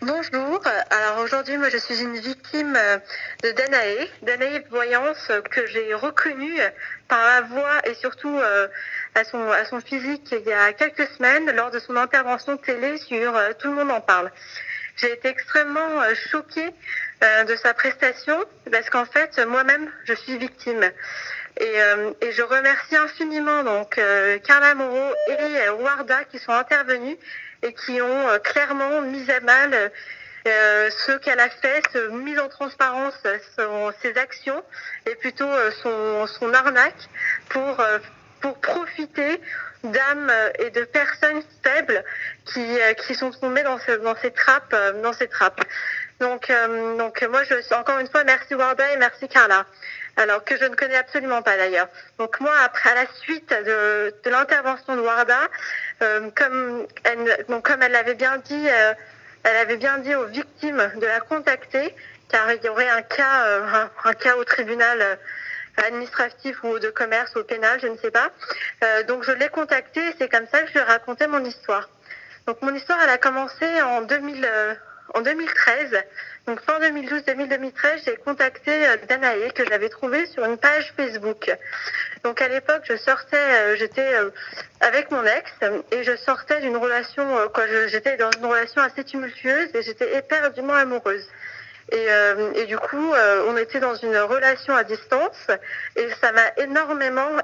Bonjour, alors aujourd'hui moi je suis une victime de Danae Voyance que j'ai reconnue par la voix et surtout à son physique il y a quelques semaines lors de son intervention télé sur Tout le monde en parle. J'ai été extrêmement choquée de sa prestation parce qu'en fait moi-même je suis victime. Et je remercie infiniment donc Carla Moreau et Warda qui sont intervenus et qui ont clairement mis à mal ce qu'elle a fait, mise en transparence ses actions et plutôt son arnaque pour profiter d'âmes et de personnes faibles qui sont tombées dans ces trappes. Donc moi, encore une fois, merci Warda et merci Carla. Alors que je ne connais absolument pas d'ailleurs. Donc moi, après, à la suite de l'intervention de Warda, comme elle l'avait bien dit, elle avait bien dit aux victimes de la contacter, car il y aurait un cas au tribunal administratif ou de commerce ou pénal, je ne sais pas. Donc je l'ai contactée et c'est comme ça que je lui ai raconté mon histoire. Donc mon histoire, elle a commencé en 2013. Donc fin 2012-2013, j'ai contacté Danae que j'avais trouvée sur une page Facebook. Donc à l'époque, j'étais avec mon ex et je sortais d'une relation, j'étais dans une relation assez tumultueuse et j'étais éperdument amoureuse. Et du coup, on était dans une relation à distance et ça m'a énormément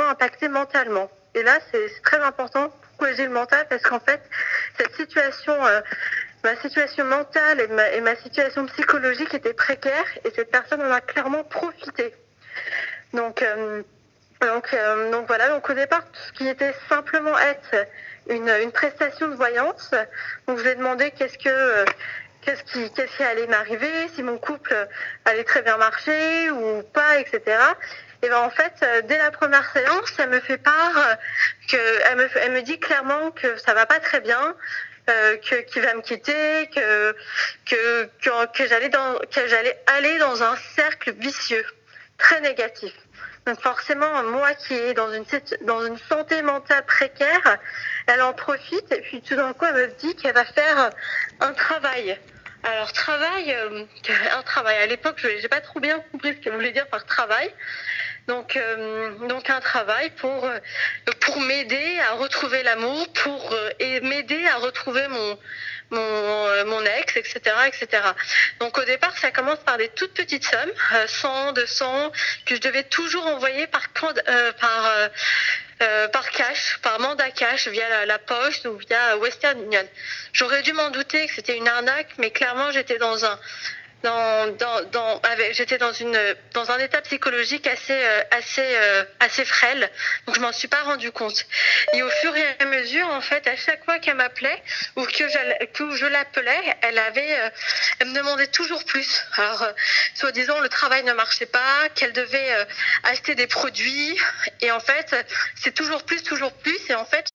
impacté mentalement. Et là, c'est très important. Pourquoi j'ai le mental? Parce qu'en fait, cette situation, ma situation mentale et ma situation psychologique étaient précaires et cette personne en a clairement profité. Donc voilà. Donc au départ, ce qui était simplement être une prestation de voyance. Donc je lui ai demandé qu'est-ce qui allait m'arriver, si mon couple allait très bien marcher ou pas, etc. Et ben en fait, dès la première séance, elle me fait part elle me dit clairement que ça va pas très bien, qu'il va me quitter, que j'allais aller dans un cercle vicieux, très négatif. Donc forcément, moi qui est dans une santé mentale précaire, elle en profite et puis tout d'un coup, elle me dit qu'elle va faire un travail. Alors un travail. À l'époque, je n'ai pas trop bien compris ce qu'elle voulait dire par travail. Donc un travail pour m'aider à retrouver l'amour, et m'aider à retrouver mon ex, etc. Donc au départ, ça commence par des toutes petites sommes, 100, 200, que je devais toujours envoyer par cash, par mandat cash, via la poste ou via Western Union. J'aurais dû m'en douter que c'était une arnaque, mais clairement, j'étais dans un état psychologique assez frêle, donc je m'en suis pas rendu compte. Et au fur et à mesure, en fait, à chaque fois qu'elle m'appelait ou que je l'appelais, elle me demandait toujours plus. Alors, soi-disant, le travail ne marchait pas, qu'elle devait acheter des produits, et en fait, c'est toujours plus, et en fait,